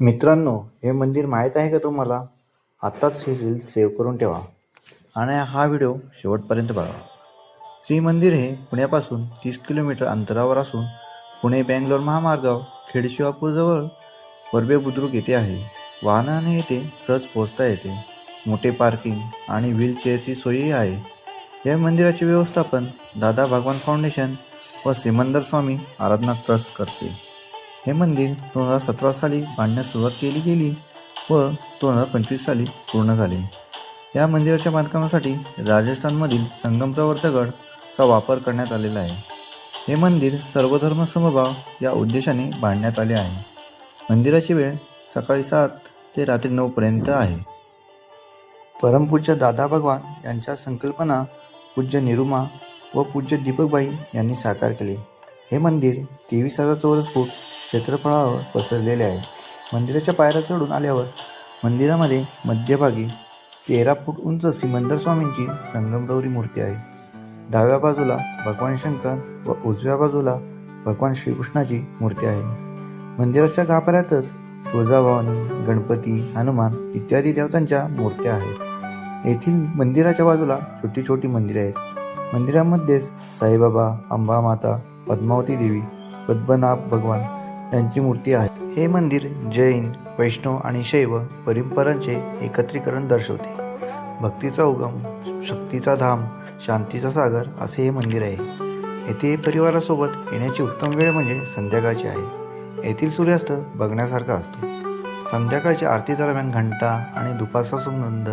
मित्रांनो, हे मंदिर माहीत आहे का तुम्हाला? आत्ताच हे रील सेव्ह करून ठेवा आणि हा व्हिडिओ शेवटपर्यंत बघा. श्री मंदिर हे पुण्यापासून 30 किलोमीटर अंतरावर असून पुणे बँगलोर महामार्गावर खेडशिवापूरजवळ वरबे बुद्रुक येथे आहे. वाहनाने येथे सहज पोहोचता येते. मोठे पार्किंग आणि व्हीलचेअरची सोयही आहे. या मंदिराचे व्यवस्थापन दादा भगवान फाउंडेशन व सिमंदर स्वामी आराधना ट्रस्ट करते. हे मंदिर 2017 साली बांधण्यास सुरुवात केली गेली व 2025 साली पूर्ण झाले. या मंदिराच्या बांधकामासाठी राजस्थानमधील संगमरवर दगडचा वापर करण्यात आलेला आहे. हे मंदिर सर्वधर्म समभाव या उद्देशाने बांधण्यात आले आहे. मंदिराची वेळ सकाळी 7 ते रात्री 9 पर्यंत आहे. परमपूज्य दादा भगवान यांच्या संकल्पना पूज्य निरुमा व पूज्य दीपकबाई यांनी साकार केले. हे मंदिर 23,000 चौरस फूट क्षेत्रफळावर पसरलेले आहे. मंदिराच्या पायऱ्या चढून आल्यावर मंदिरामध्ये मध्यभागी 13 फूट उंच सिमंदर स्वामींची संगमरवरी मूर्ती आहे. डाव्या बाजूला भगवान शंकर व उजव्या बाजूला भगवान श्रीकृष्णाची मूर्ती आहे. मंदिराच्या गाभाऱ्यातच तुळजाभवानी, गणपती, हनुमान इत्यादी देवतांच्या मूर्त्या आहेत. येथील मंदिराच्या बाजूला छोटी छोटी मंदिरे आहेत. मंदिरामध्येच साईबाबा, अंबामाता, पद्मावती देवी, पद्मनाभ भगवान यांची मूर्ती आहे. हे मंदिर जैन, वैष्णव आणि शैव परंपरांचे एकत्रीकरण दर्शवते. भक्तीचा उगम, शक्तीचा धाम, शांतीचा सागर असे हे मंदिर आहे. येथे परिवारासोबत येण्याची उत्तम वेळ म्हणजे संध्याकाळची आहे. येथील सूर्यास्त बघण्यासारखा असतो. संध्याकाळच्या आरती दरम्यान घंटा आणि धुपाचा सुगंध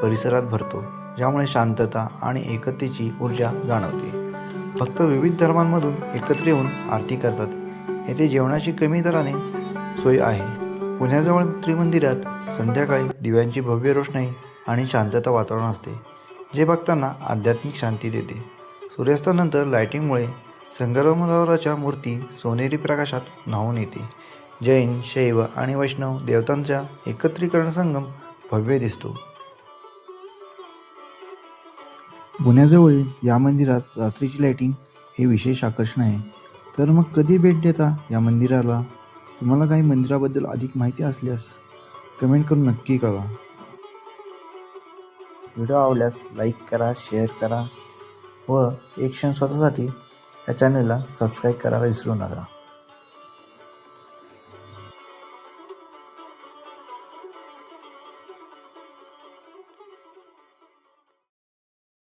परिसरात भरतो, ज्यामुळे शांतता आणि एकतेची ऊर्जा जाणवते. भक्त विविध धर्मांमधून एकत्र येऊन आरती करतात. येथे जेवणाची कमी दराने सोय आहे. पुण्याजवळ त्रिमंदिरात संध्याकाळी दिव्यांची भव्य रोषणाई आणि शांतता वातावरण असते, जे भक्तांना आध्यात्मिक शांती देते. सूर्यास्तानंतर लाईटिंगमुळे संगमरवराच्या मूर्ती सोनेरी प्रकाशात न्हावून येते. जैन, शैव आणि वैष्णव देवतांचा एकत्रीकरण संगम भव्य दिसतो. पुण्याजवळील या मंदिरात रात्रीची लाईटिंग हे विशेष आकर्षण आहे. तर मग कधी भेट देता या मंदिराला? तुम्हाला काही मंदिराबद्दल अधिक माहिती असल्यास कमेंट करून नक्की कळवा. व्हिडिओ आवडल्यास लाईक करा, शेअर करा व एक क्षण स्वतःसाठी या चॅनलला सबस्क्राईब करायला विसरू नका.